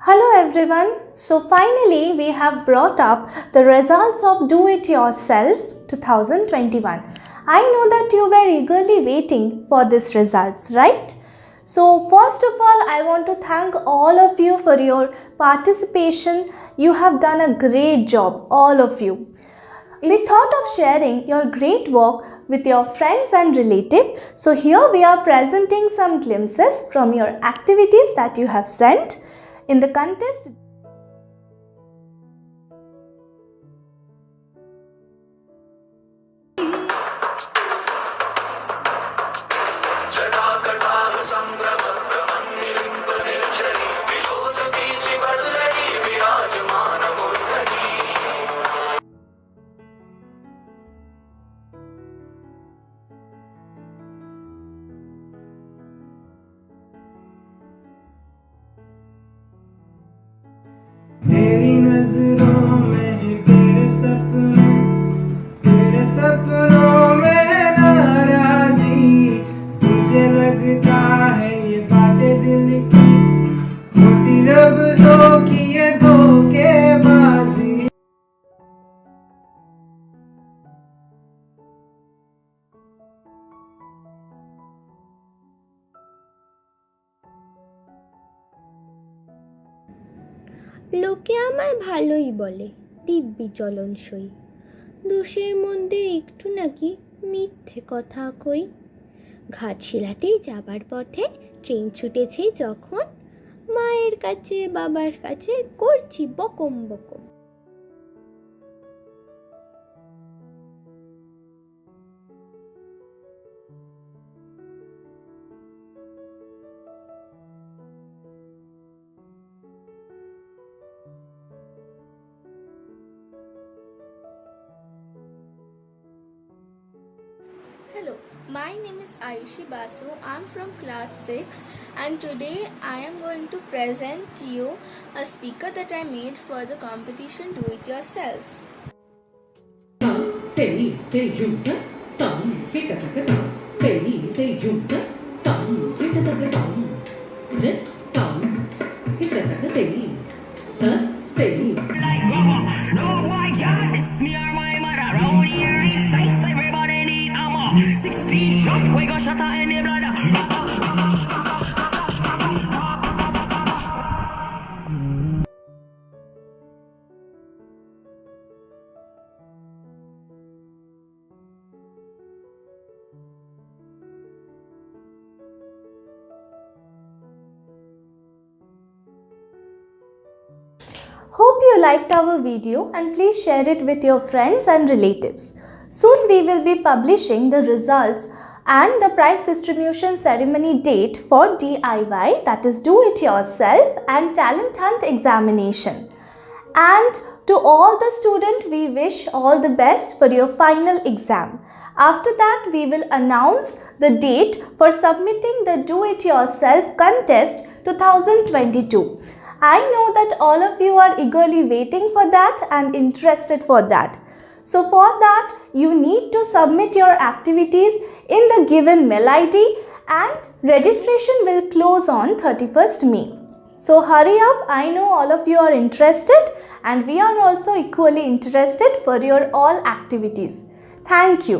Hello everyone. So finally we have brought up the results of Do It Yourself 2021. I know that you were eagerly waiting for these results, right? So first of all, I want to thank all of you for your participation. You have done a great job, all of you. We thought of sharing your great work with your friends and relatives. So here we are presenting some glimpses from your activities that you have sent in the contest. तेरी नजरों में तेरे सपनों में नाराजी तुझे लगता है ये बातें दिल की होती लफ्जों की ये धोखेबाजी লোকে আমায় ভালোই বলে, দিব্যি চলনসই। দোষের মধ্যে একটু নাকি মিথ্যে কথা কই। ঘাটশিলাতেই যাবার পথে ট্রেন ছুটেছে যখন, মায়ের কাছে বাবার কাছে করছি বকম বকম। Hello, my name is Ayushi Basu. I'm from class 6 and today I am going to present to you a speaker that I made for the competition Do It Yourself. Hope you liked our video and please share it with your friends and relatives. Soon we will be publishing the results and the prize distribution ceremony date for DIY, that is Do It Yourself, and Talent Hunt examination. And to all the students, we wish all the best for your final exam. After that, we will announce the date for submitting the Do It Yourself contest 2022. I know that all of you are eagerly waiting for that and interested for that. So for that, you need to submit your activities in the given mail ID and registration will close on 31st May. So hurry up, I know all of you are interested and we are also equally interested for your all activities. Thank you.